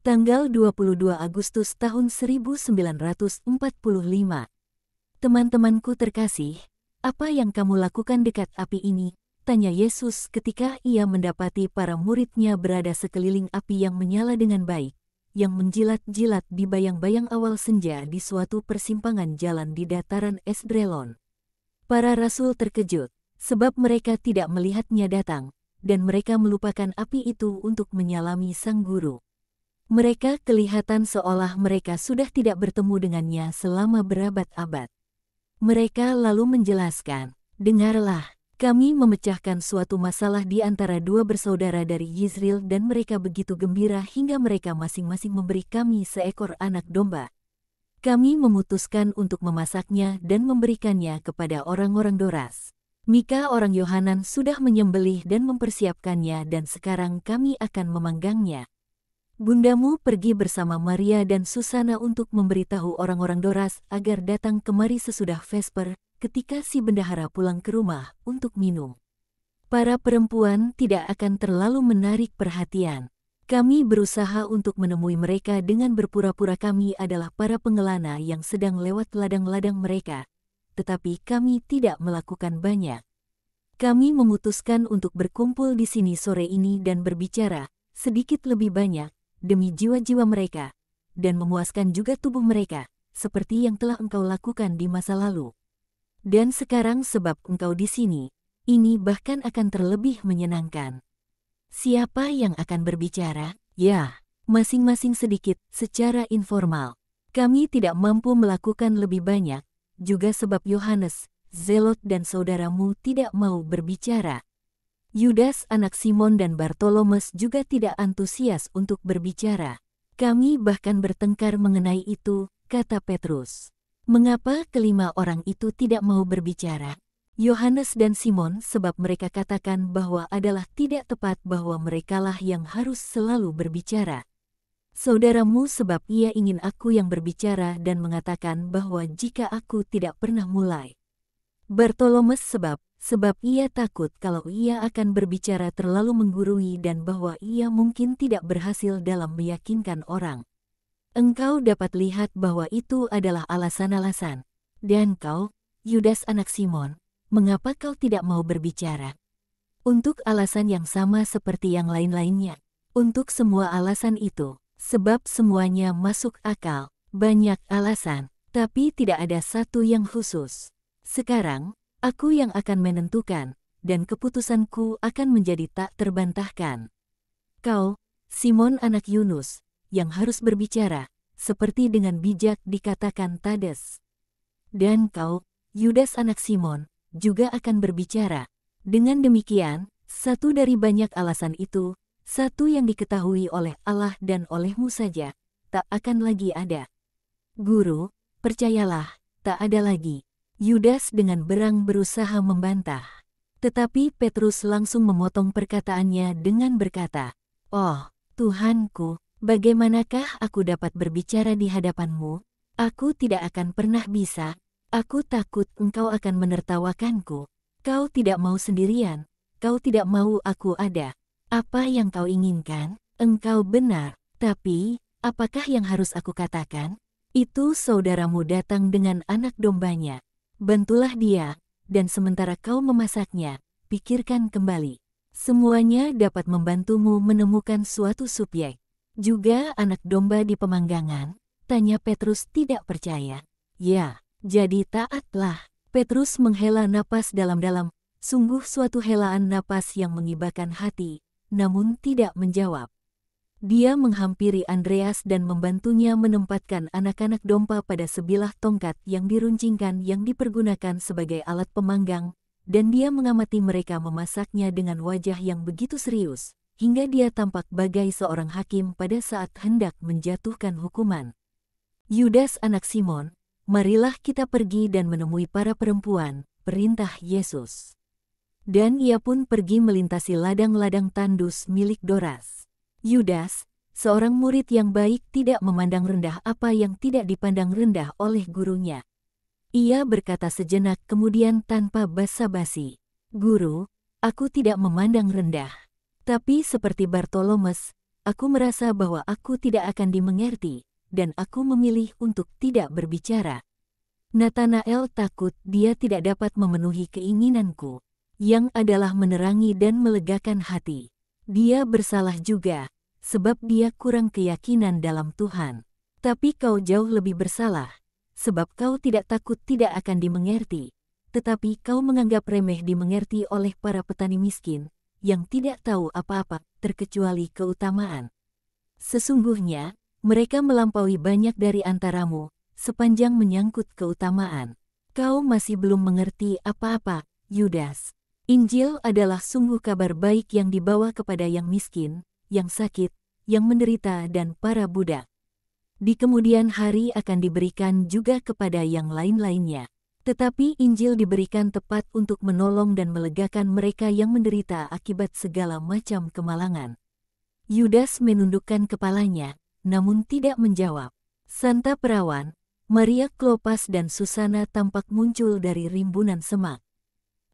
Tanggal 22 Agustus tahun 1945. Teman-temanku terkasih, apa yang kamu lakukan dekat api ini? Tanya Yesus ketika ia mendapati para muridnya berada sekeliling api yang menyala dengan baik, yang menjilat-jilat di bayang-bayang awal senja di suatu persimpangan jalan di dataran Esdraelon. Para rasul terkejut, sebab mereka tidak melihatnya datang, dan mereka melupakan api itu untuk menyalami sang guru. Mereka kelihatan seolah mereka sudah tidak bertemu dengannya selama berabad-abad. Mereka lalu menjelaskan, "Dengarlah, kami memecahkan suatu masalah di antara dua bersaudara dari Yisrael dan mereka begitu gembira hingga mereka masing-masing memberi kami seekor anak domba. Kami memutuskan untuk memasaknya dan memberikannya kepada orang-orang Doras. Mika orang Yohanan sudah menyembelih dan mempersiapkannya dan sekarang kami akan memanggangnya. Bundamu pergi bersama Maria dan Susana untuk memberitahu orang-orang Doras agar datang kemari sesudah Vesper, ketika si bendahara pulang ke rumah untuk minum." Para perempuan tidak akan terlalu menarik perhatian. Kami berusaha untuk menemui mereka dengan berpura-pura kami adalah para pengelana yang sedang lewat ladang-ladang mereka, tetapi kami tidak melakukan banyak. Kami memutuskan untuk berkumpul di sini sore ini dan berbicara sedikit lebih banyak demi jiwa-jiwa mereka, dan memuaskan juga tubuh mereka, seperti yang telah engkau lakukan di masa lalu. Dan sekarang sebab engkau di sini, ini bahkan akan terlebih menyenangkan. Siapa yang akan berbicara? Ya, masing-masing sedikit, secara informal. Kami tidak mampu melakukan lebih banyak, juga sebab Yohanes, Zelot dan saudaramu tidak mau berbicara. Yudas anak Simon dan Bartolomeus juga tidak antusias untuk berbicara. Kami bahkan bertengkar mengenai itu, kata Petrus. Mengapa kelima orang itu tidak mau berbicara? Yohanes dan Simon sebab mereka katakan bahwa adalah tidak tepat bahwa merekalah yang harus selalu berbicara. Saudaramu sebab ia ingin aku yang berbicara dan mengatakan bahwa jika aku tidak pernah mulai. Bartolomeus sebab ia takut kalau ia akan berbicara terlalu menggurui dan bahwa ia mungkin tidak berhasil dalam meyakinkan orang. Engkau dapat lihat bahwa itu adalah alasan-alasan. Dan kau, Yudas anak Simon, mengapa kau tidak mau berbicara? Untuk alasan yang sama seperti yang lain-lainnya. Untuk semua alasan itu, sebab semuanya masuk akal, banyak alasan, tapi tidak ada satu yang khusus. Sekarang, aku yang akan menentukan, dan keputusanku akan menjadi tak terbantahkan. Kau, Simon anak Yunus, yang harus berbicara, seperti dengan bijak dikatakan Tades. Dan kau, Yudas anak Simon, juga akan berbicara. Dengan demikian, satu dari banyak alasan itu, satu yang diketahui oleh Allah dan olehmu saja, tak akan lagi ada. Guru, percayalah, tak ada lagi. Yudas dengan berang berusaha membantah. Tetapi Petrus langsung memotong perkataannya dengan berkata, "Oh, Tuhanku, bagaimanakah aku dapat berbicara di hadapanmu? Aku tidak akan pernah bisa. Aku takut engkau akan menertawakanku. Kau tidak mau sendirian. Kau tidak mau aku ada. Apa yang kau inginkan? Engkau benar. Tapi, apakah yang harus aku katakan? Itu saudaramu datang dengan anak dombanya. Bantulah dia, dan sementara kau memasaknya, pikirkan kembali. Semuanya dapat membantumu menemukan suatu subjek. Juga anak domba di pemanggangan?" Tanya Petrus tidak percaya. "Ya, jadi taatlah." Petrus menghela napas dalam-dalam, sungguh suatu helaan napas yang mengibakan hati, namun tidak menjawab. Dia menghampiri Andreas dan membantunya menempatkan anak-anak domba pada sebilah tongkat yang diruncingkan yang dipergunakan sebagai alat pemanggang, dan dia mengamati mereka memasaknya dengan wajah yang begitu serius, hingga dia tampak bagai seorang hakim pada saat hendak menjatuhkan hukuman. "Yudas anak Simon, marilah kita pergi dan menemui para perempuan," perintah Yesus. Dan ia pun pergi melintasi ladang-ladang tandus milik Doras. Yudas, seorang murid yang baik, tidak memandang rendah apa yang tidak dipandang rendah oleh gurunya. Ia berkata sejenak kemudian tanpa basa-basi, "Guru, aku tidak memandang rendah. Tapi seperti Bartolomeus, aku merasa bahwa aku tidak akan dimengerti, dan aku memilih untuk tidak berbicara. Nathanael takut dia tidak dapat memenuhi keinginanku, yang adalah menerangi dan melegakan hati. Dia bersalah juga, sebab dia kurang keyakinan dalam Tuhan. Tapi kau jauh lebih bersalah, sebab kau tidak takut tidak akan dimengerti, tetapi kau menganggap remeh dimengerti oleh para petani miskin, yang tidak tahu apa-apa, terkecuali keutamaan. Sesungguhnya, mereka melampaui banyak dari antaramu, sepanjang menyangkut keutamaan. Kau masih belum mengerti apa-apa, Yudas. Injil adalah sungguh kabar baik yang dibawa kepada yang miskin, yang sakit, yang menderita dan para budak. Di kemudian hari akan diberikan juga kepada yang lain-lainnya. Tetapi Injil diberikan tepat untuk menolong dan melegakan mereka yang menderita akibat segala macam kemalangan. Yudas menundukkan kepalanya, namun tidak menjawab. Santa Perawan, Maria Klopas dan Susana tampak muncul dari rimbunan semak.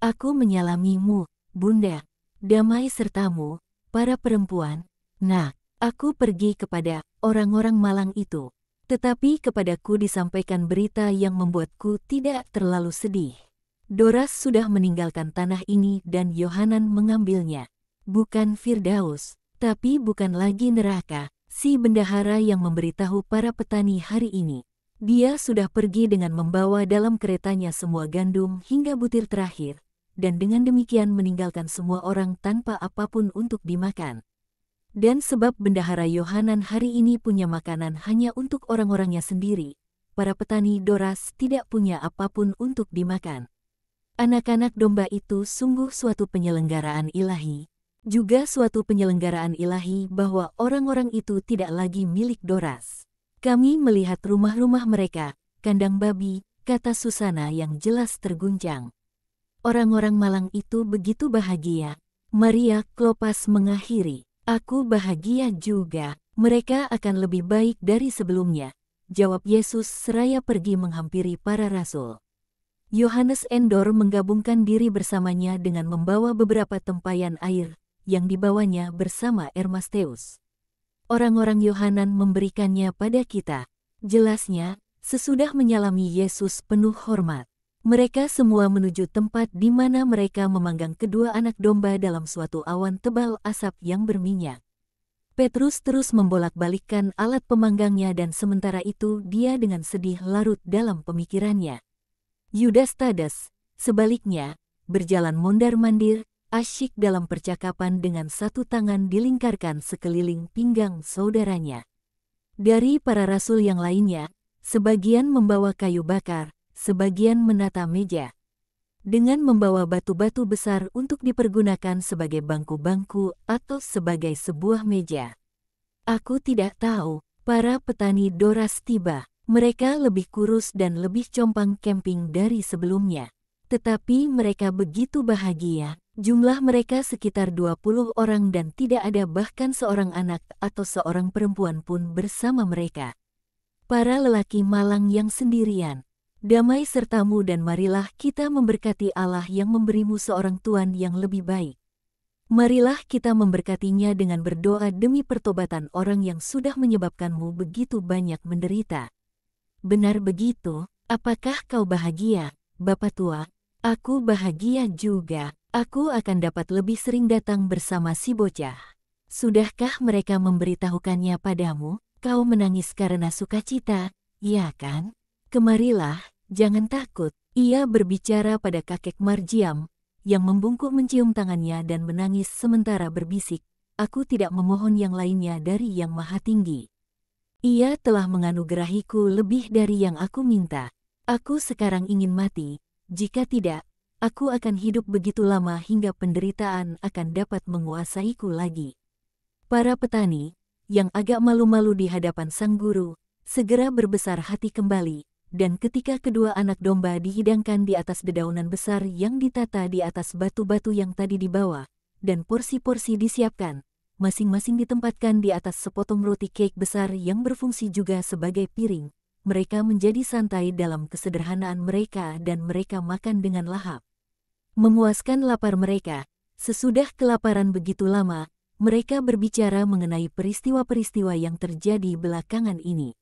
Aku menyalamimu, Bunda, damai sertamu, para perempuan. Nah, aku pergi kepada orang-orang malang itu, tetapi kepadaku disampaikan berita yang membuatku tidak terlalu sedih. Doras sudah meninggalkan tanah ini dan Yohanan mengambilnya. Bukan Firdaus, tapi bukan lagi neraka, si bendahara yang memberitahu para petani hari ini. Dia sudah pergi dengan membawa dalam keretanya semua gandum hingga butir terakhir, dan dengan demikian meninggalkan semua orang tanpa apapun untuk dimakan. Dan sebab bendahara Yohanan hari ini punya makanan hanya untuk orang-orangnya sendiri, para petani Doras tidak punya apapun untuk dimakan. Anak-anak domba itu sungguh suatu penyelenggaraan ilahi, juga suatu penyelenggaraan ilahi bahwa orang-orang itu tidak lagi milik Doras. Kami melihat rumah-rumah mereka, kandang babi, kata Susana yang jelas terguncang. Orang-orang malang itu begitu bahagia. Maria Klopas mengakhiri, aku bahagia juga, mereka akan lebih baik dari sebelumnya, jawab Yesus seraya pergi menghampiri para rasul. Yohanes Endor menggabungkan diri bersamanya dengan membawa beberapa tempayan air, yang dibawanya bersama Ermasteus. Orang-orang Yohanan memberikannya pada kita. Jelasnya, sesudah menyalami Yesus penuh hormat, mereka semua menuju tempat di mana mereka memanggang kedua anak domba dalam suatu awan tebal asap yang berminyak. Petrus terus membolak-balikkan alat pemanggangnya dan sementara itu dia dengan sedih larut dalam pemikirannya. Yudas Tades, sebaliknya, berjalan mondar-mandir, asyik dalam percakapan dengan satu tangan dilingkarkan sekeliling pinggang saudaranya. Dari para rasul yang lainnya, sebagian membawa kayu bakar, sebagian menata meja. Dengan membawa batu-batu besar untuk dipergunakan sebagai bangku-bangku atau sebagai sebuah meja. Aku tidak tahu, para petani Doras tiba. Mereka lebih kurus dan lebih compang camping dari sebelumnya. Tetapi mereka begitu bahagia. Jumlah mereka sekitar 20 orang dan tidak ada bahkan seorang anak atau seorang perempuan pun bersama mereka. Para lelaki malang yang sendirian. Damai sertamu dan marilah kita memberkati Allah yang memberimu seorang Tuhan yang lebih baik. Marilah kita memberkatinya dengan berdoa demi pertobatan orang yang sudah menyebabkanmu begitu banyak menderita. Benar begitu, apakah kau bahagia, Bapak tua? Aku bahagia juga. Aku akan dapat lebih sering datang bersama si bocah. Sudahkah mereka memberitahukannya padamu? Kau menangis karena sukacita, iya kan? Kemarilah, jangan takut. Ia berbicara pada kakek Marjiam, yang membungkuk mencium tangannya dan menangis sementara berbisik, aku tidak memohon yang lainnya dari Yang Maha Tinggi. Ia telah menganugerahiku lebih dari yang aku minta. Aku sekarang ingin mati, jika tidak, aku akan hidup begitu lama hingga penderitaan akan dapat menguasaiku lagi. Para petani, yang agak malu-malu di hadapan sang guru, segera berbesar hati kembali, dan ketika kedua anak domba dihidangkan di atas dedaunan besar yang ditata di atas batu-batu yang tadi dibawa, dan porsi-porsi disiapkan, masing-masing ditempatkan di atas sepotong roti cake besar yang berfungsi juga sebagai piring, mereka menjadi santai dalam kesederhanaan mereka dan mereka makan dengan lahap. Memuaskan lapar mereka, sesudah kelaparan begitu lama, mereka berbicara mengenai peristiwa-peristiwa yang terjadi belakangan ini.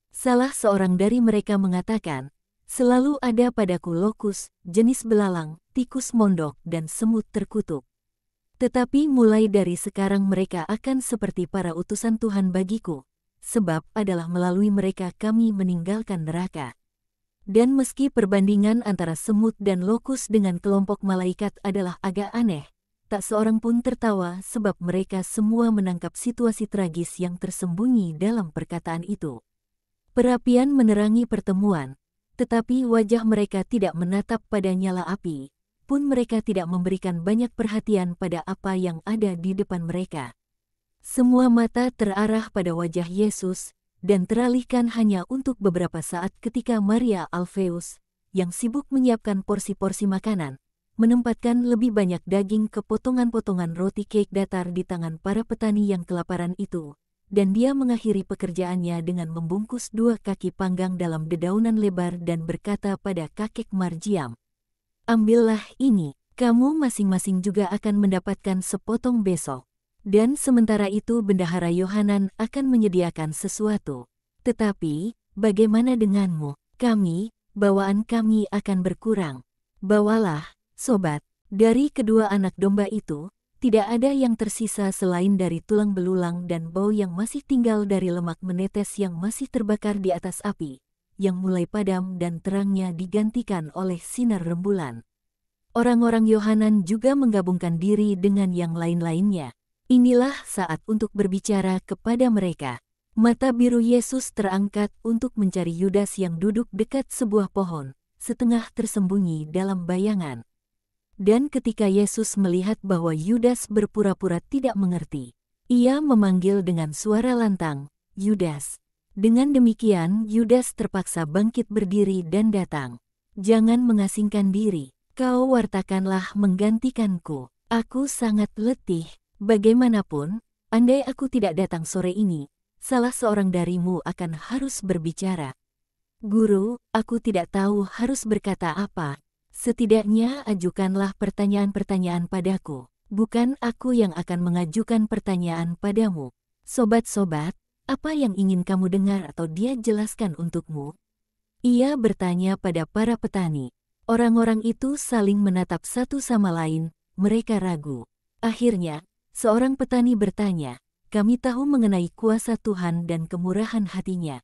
Salah seorang dari mereka mengatakan, "Selalu ada padaku lokus, jenis belalang, tikus mondok, dan semut terkutuk. Tetapi mulai dari sekarang mereka akan seperti para utusan Tuhan bagiku, sebab adalah melalui mereka kami meninggalkan neraka." Dan meski perbandingan antara semut dan lokus dengan kelompok malaikat adalah agak aneh, tak seorang pun tertawa sebab mereka semua menangkap situasi tragis yang tersembunyi dalam perkataan itu. Perapian menerangi pertemuan, tetapi wajah mereka tidak menatap pada nyala api, pun mereka tidak memberikan banyak perhatian pada apa yang ada di depan mereka. Semua mata terarah pada wajah Yesus, dan teralihkan hanya untuk beberapa saat ketika Maria Alfeus, yang sibuk menyiapkan porsi-porsi makanan, menempatkan lebih banyak daging ke potongan-potongan roti cake datar di tangan para petani yang kelaparan itu, dan dia mengakhiri pekerjaannya dengan membungkus 2 kaki panggang dalam dedaunan lebar dan berkata pada kakek Marjiam, "Ambillah ini, kamu masing-masing juga akan mendapatkan sepotong besok." Dan sementara itu Bendahara Yohanan akan menyediakan sesuatu. "Tetapi, bagaimana denganmu? Bawaan kami akan berkurang. Bawalah, sobat, dari kedua anak domba itu, tidak ada yang tersisa selain dari tulang belulang dan bau yang masih tinggal dari lemak menetes yang masih terbakar di atas api, yang mulai padam dan terangnya digantikan oleh sinar rembulan." Orang-orang Yohanan juga menggabungkan diri dengan yang lain-lainnya. Inilah saat untuk berbicara kepada mereka. Mata biru Yesus terangkat untuk mencari Yudas yang duduk dekat sebuah pohon, setengah tersembunyi dalam bayangan. Dan ketika Yesus melihat bahwa Yudas berpura-pura tidak mengerti, ia memanggil dengan suara lantang, "Yudas." Dengan demikian Yudas terpaksa bangkit berdiri dan datang. "Jangan mengasingkan diri, kau wartakanlah menggantikanku. Aku sangat letih. Bagaimanapun, andai aku tidak datang sore ini, salah seorang darimu akan harus berbicara. Guru, aku tidak tahu harus berkata apa. Setidaknya ajukanlah pertanyaan-pertanyaan padaku. Bukan aku yang akan mengajukan pertanyaan padamu." "Sobat-sobat, apa yang ingin kamu dengar atau dia jelaskan untukmu?" Ia bertanya pada para petani. Orang-orang itu saling menatap satu sama lain, mereka ragu. Akhirnya, seorang petani bertanya, "Kami tahu mengenai kuasa Tuhan dan kemurahan hatinya.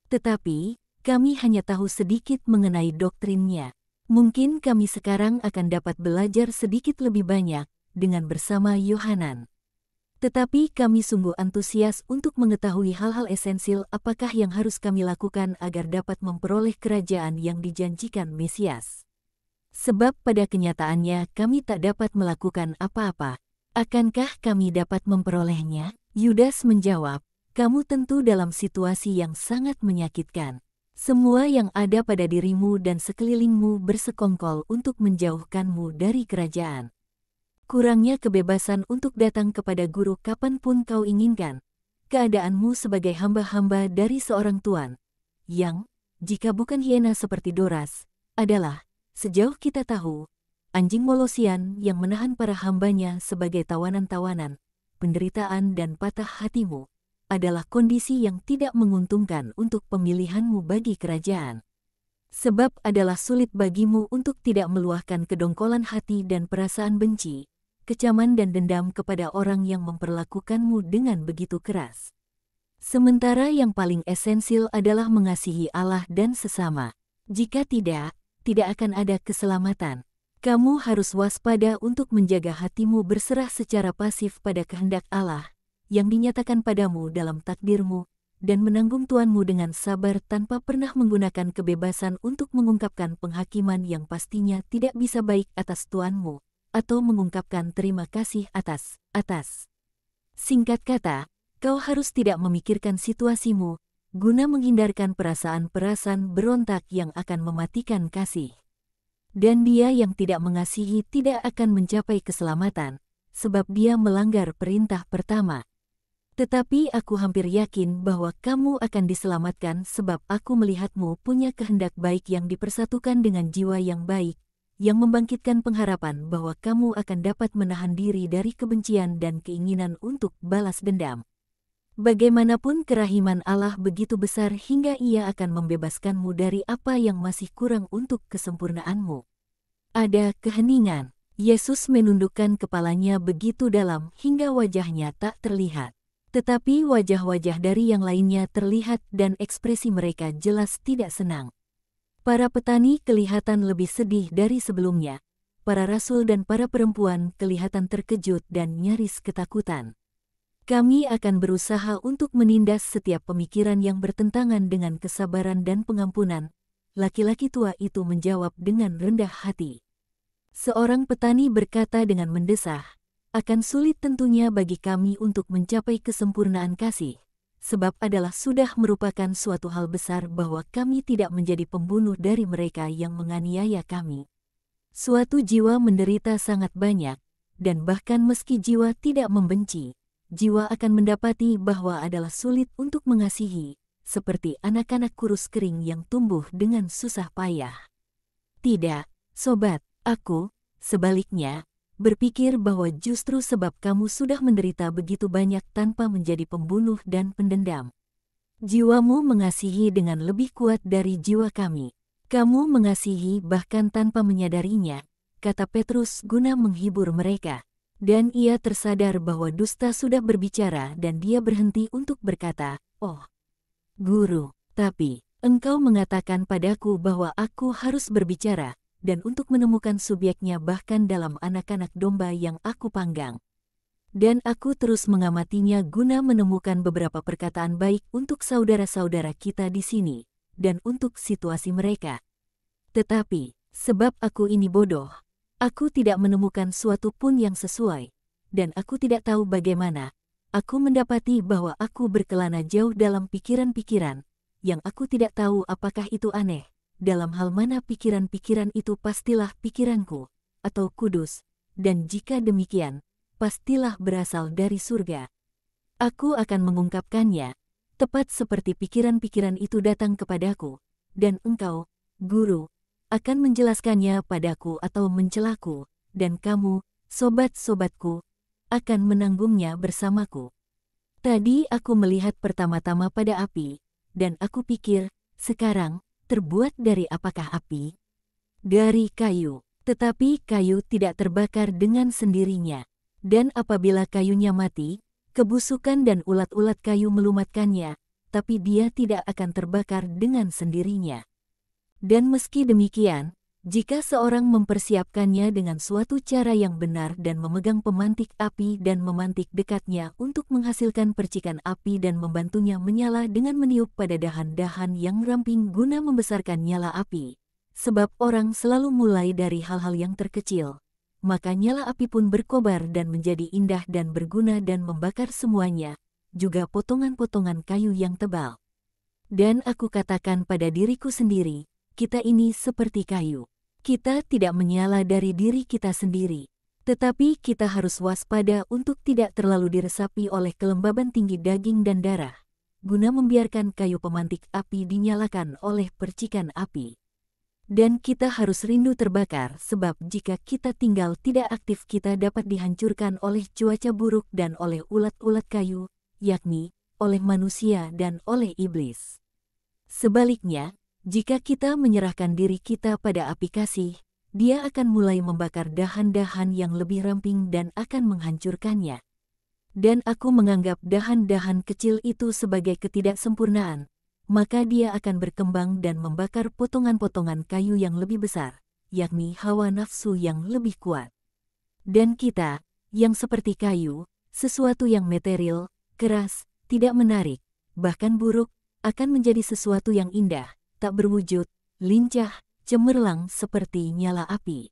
Tetapi, kami hanya tahu sedikit mengenai doktrinnya. Mungkin kami sekarang akan dapat belajar sedikit lebih banyak dengan bersama Yohanan. Tetapi kami sungguh antusias untuk mengetahui hal-hal esensial apakah yang harus kami lakukan agar dapat memperoleh kerajaan yang dijanjikan Mesias. Sebab pada kenyataannya kami tak dapat melakukan apa-apa. Akankah kami dapat memperolehnya?" Yudas menjawab, "Kamu tentu dalam situasi yang sangat menyakitkan. Semua yang ada pada dirimu dan sekelilingmu bersekongkol untuk menjauhkanmu dari kerajaan. Kurangnya kebebasan untuk datang kepada guru kapanpun kau inginkan. Keadaanmu sebagai hamba-hamba dari seorang tuan, yang, jika bukan hiena seperti Doras, adalah, sejauh kita tahu, anjing Molosian yang menahan para hambanya sebagai tawanan-tawanan, penderitaan dan patah hatimu, adalah kondisi yang tidak menguntungkan untuk pemilihanmu bagi kerajaan. Sebab adalah sulit bagimu untuk tidak meluahkan kedongkolan hati dan perasaan benci, kecaman dan dendam kepada orang yang memperlakukanmu dengan begitu keras. Sementara yang paling esensial adalah mengasihi Allah dan sesama. Jika tidak, tidak akan ada keselamatan. Kamu harus waspada untuk menjaga hatimu berserah secara pasif pada kehendak Allah yang dinyatakan padamu dalam takdirmu, dan menanggung tuanmu dengan sabar tanpa pernah menggunakan kebebasan untuk mengungkapkan penghakiman yang pastinya tidak bisa baik atas tuanmu, atau mengungkapkan terima kasih atas. Singkat kata, kau harus tidak memikirkan situasimu, guna menghindarkan perasaan-perasaan berontak yang akan mematikan kasih. Dan dia yang tidak mengasihi tidak akan mencapai keselamatan, sebab dia melanggar perintah pertama. Tetapi aku hampir yakin bahwa kamu akan diselamatkan sebab aku melihatmu punya kehendak baik yang dipersatukan dengan jiwa yang baik, yang membangkitkan pengharapan bahwa kamu akan dapat menahan diri dari kebencian dan keinginan untuk balas dendam. Bagaimanapun kerahiman Allah begitu besar hingga Ia akan membebaskanmu dari apa yang masih kurang untuk kesempurnaanmu. Ada keheningan. Yesus menundukkan kepalanya begitu dalam hingga wajahnya tak terlihat. Tetapi wajah-wajah dari yang lainnya terlihat dan ekspresi mereka jelas tidak senang. Para petani kelihatan lebih sedih dari sebelumnya. Para rasul dan para perempuan kelihatan terkejut dan nyaris ketakutan. Kami akan berusaha untuk menindas setiap pemikiran yang bertentangan dengan kesabaran dan pengampunan. Laki-laki tua itu menjawab dengan rendah hati. Seorang petani berkata dengan mendesah, akan sulit tentunya bagi kami untuk mencapai kesempurnaan kasih, sebab adalah sudah merupakan suatu hal besar bahwa kami tidak menjadi pembunuh dari mereka yang menganiaya kami. Suatu jiwa menderita sangat banyak, dan bahkan meski jiwa tidak membenci, jiwa akan mendapati bahwa adalah sulit untuk mengasihi, seperti anak-anak kurus kering yang tumbuh dengan susah payah. Tidak, sobat, aku, sebaliknya, berpikir bahwa justru sebab kamu sudah menderita begitu banyak tanpa menjadi pembunuh dan pendendam. Jiwamu mengasihi dengan lebih kuat dari jiwa kami. Kamu mengasihi bahkan tanpa menyadarinya, kata Petrus guna menghibur mereka. Dan ia tersadar bahwa dusta sudah berbicara dan dia berhenti untuk berkata, "Oh, Guru, tapi engkau mengatakan padaku bahwa aku harus berbicara, dan untuk menemukan subjeknya bahkan dalam anak-anak domba yang aku panggang." Dan aku terus mengamatinya guna menemukan beberapa perkataan baik untuk saudara-saudara kita di sini, dan untuk situasi mereka. Tetapi, sebab aku ini bodoh, aku tidak menemukan suatu pun yang sesuai, dan aku tidak tahu bagaimana. Aku mendapati bahwa aku berkelana jauh dalam pikiran-pikiran, yang aku tidak tahu apakah itu aneh. Dalam hal mana pikiran-pikiran itu pastilah pikiranku, atau kudus, dan jika demikian, pastilah berasal dari surga. Aku akan mengungkapkannya, tepat seperti pikiran-pikiran itu datang kepadaku, dan engkau, Guru, akan menjelaskannya padaku atau mencelaku, dan kamu, sobat-sobatku, akan menanggungnya bersamaku. Tadi aku melihat pertama-tama pada api, dan aku pikir, sekarang, terbuat dari apakah api? Dari kayu, tetapi kayu tidak terbakar dengan sendirinya. Dan apabila kayunya mati, kebusukan dan ulat-ulat kayu melumatkannya, tapi dia tidak akan terbakar dengan sendirinya. Dan meski demikian, jika seorang mempersiapkannya dengan suatu cara yang benar dan memegang pemantik api dan memantik dekatnya untuk menghasilkan percikan api dan membantunya menyala dengan meniup pada dahan-dahan yang ramping guna membesarkan nyala api, sebab orang selalu mulai dari hal-hal yang terkecil, maka nyala api pun berkobar dan menjadi indah dan berguna dan membakar semuanya, juga potongan-potongan kayu yang tebal. Dan aku katakan pada diriku sendiri, kita ini seperti kayu. Kita tidak menyala dari diri kita sendiri, tetapi kita harus waspada untuk tidak terlalu diresapi oleh kelembaban tinggi daging dan darah, guna membiarkan kayu pemantik api dinyalakan oleh percikan api. Dan kita harus rindu terbakar sebab jika kita tinggal tidak aktif kita dapat dihancurkan oleh cuaca buruk dan oleh ulat-ulat kayu, yakni oleh manusia dan oleh iblis. Sebaliknya, jika kita menyerahkan diri kita pada api kasih, dia akan mulai membakar dahan-dahan yang lebih ramping dan akan menghancurkannya. Dan aku menganggap dahan-dahan kecil itu sebagai ketidaksempurnaan, maka dia akan berkembang dan membakar potongan-potongan kayu yang lebih besar, yakni hawa nafsu yang lebih kuat. Dan kita, yang seperti kayu, sesuatu yang material, keras, tidak menarik, bahkan buruk, akan menjadi sesuatu yang indah, tak berwujud, lincah, cemerlang seperti nyala api.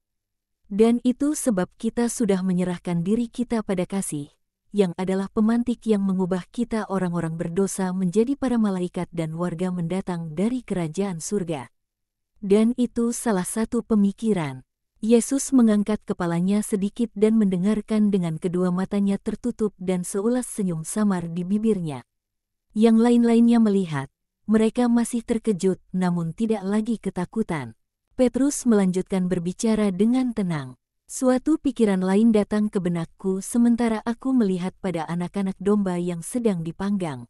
Dan itu sebab kita sudah menyerahkan diri kita pada kasih, yang adalah pemantik yang mengubah kita orang-orang berdosa menjadi para malaikat dan warga mendatang dari kerajaan surga. Dan itu salah satu pemikiran. Yesus mengangkat kepalanya sedikit dan mendengarkan dengan kedua matanya tertutup dan seulas senyum samar di bibirnya. Yang lain-lainnya melihat. Mereka masih terkejut namun tidak lagi ketakutan. Petrus melanjutkan berbicara dengan tenang. Suatu pikiran lain datang ke benakku sementara aku melihat pada anak-anak domba yang sedang dipanggang.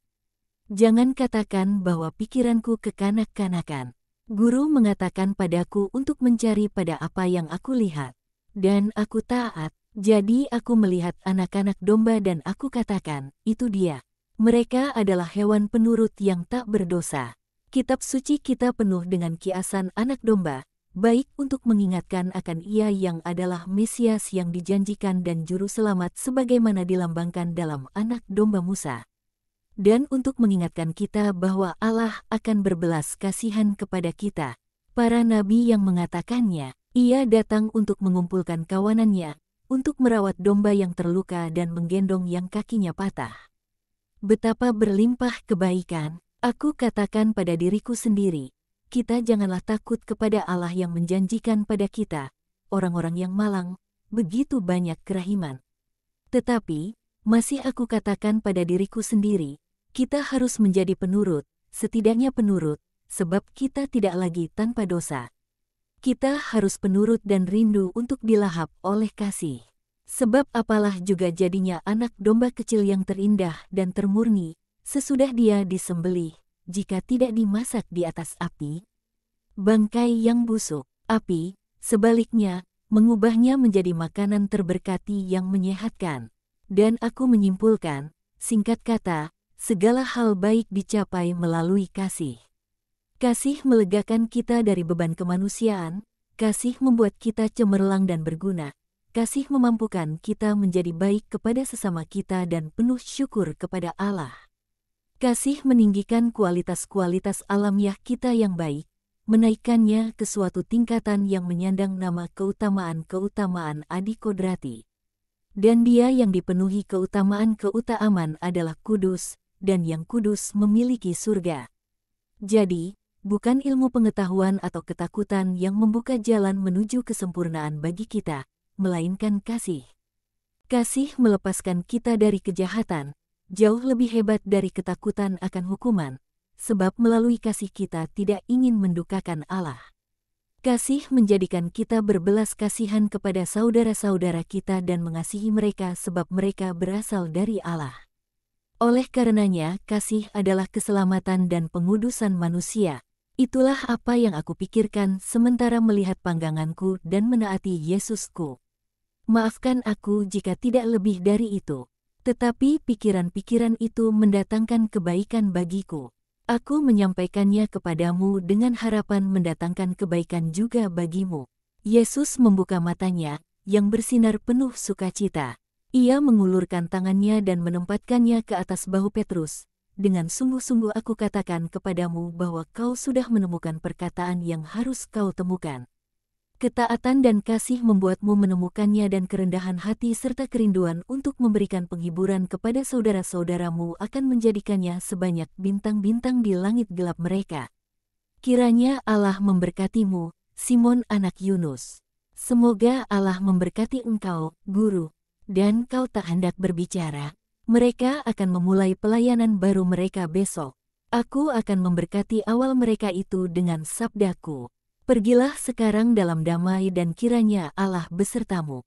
Jangan katakan bahwa pikiranku kekanak-kanakan. Guru mengatakan padaku untuk mencari pada apa yang aku lihat. Dan aku taat, jadi aku melihat anak-anak domba dan aku katakan, itu dia. Mereka adalah hewan penurut yang tak berdosa. Kitab suci kita penuh dengan kiasan anak domba, baik untuk mengingatkan akan Ia yang adalah Mesias yang dijanjikan dan Juru Selamat sebagaimana dilambangkan dalam anak domba Musa. Dan untuk mengingatkan kita bahwa Allah akan berbelas kasihan kepada kita. Para nabi yang mengatakannya, Ia datang untuk mengumpulkan kawanannya, untuk merawat domba yang terluka dan menggendong yang kakinya patah. Betapa berlimpah kebaikan, aku katakan pada diriku sendiri, kita janganlah takut kepada Allah yang menjanjikan pada kita, orang-orang yang malang, begitu banyak kerahiman. Tetapi, masih aku katakan pada diriku sendiri, kita harus menjadi penurut, setidaknya penurut, sebab kita tidak lagi tanpa dosa. Kita harus penurut dan rindu untuk dilahap oleh kasih. Sebab apalah juga jadinya anak domba kecil yang terindah dan termurni, sesudah dia disembelih, jika tidak dimasak di atas api? Bangkai yang busuk, api, sebaliknya, mengubahnya menjadi makanan terberkati yang menyehatkan. Dan aku menyimpulkan, singkat kata, segala hal baik dicapai melalui kasih. Kasih melegakan kita dari beban kemanusiaan, kasih membuat kita cemerlang dan berguna, kasih memampukan kita menjadi baik kepada sesama kita dan penuh syukur kepada Allah. Kasih meninggikan kualitas-kualitas alamiah kita yang baik, menaikkannya ke suatu tingkatan yang menyandang nama keutamaan-keutamaan adikodrati. Dan dia yang dipenuhi keutamaan-keutamaan adalah kudus, dan yang kudus memiliki surga. Jadi, bukan ilmu pengetahuan atau ketakutan yang membuka jalan menuju kesempurnaan bagi kita, melainkan kasih. Kasih melepaskan kita dari kejahatan, jauh lebih hebat dari ketakutan akan hukuman, sebab melalui kasih kita tidak ingin mendukakan Allah. Kasih menjadikan kita berbelas kasihan kepada saudara-saudara kita dan mengasihi mereka sebab mereka berasal dari Allah. Oleh karenanya, kasih adalah keselamatan dan pengudusan manusia. Itulah apa yang aku pikirkan sementara melihat pangganganku dan menaati Yesusku. Maafkan aku jika tidak lebih dari itu. Tetapi pikiran-pikiran itu mendatangkan kebaikan bagiku. Aku menyampaikannya kepadamu dengan harapan mendatangkan kebaikan juga bagimu. Yesus membuka matanya, yang bersinar penuh sukacita. Ia mengulurkan tangannya dan menempatkannya ke atas bahu Petrus. Dengan sungguh-sungguh aku katakan kepadamu bahwa kau sudah menemukan perkataan yang harus kau temukan. Ketaatan dan kasih membuatmu menemukannya dan kerendahan hati serta kerinduan untuk memberikan penghiburan kepada saudara-saudaramu akan menjadikannya sebanyak bintang-bintang di langit gelap mereka. Kiranya Allah memberkatimu, Simon anak Yunus. Semoga Allah memberkati engkau, guru. Dan kau tak hendak berbicara. Mereka akan memulai pelayanan baru mereka besok. Aku akan memberkati awal mereka itu dengan sabdaku. Pergilah sekarang dalam damai dan kiranya Allah besertamu.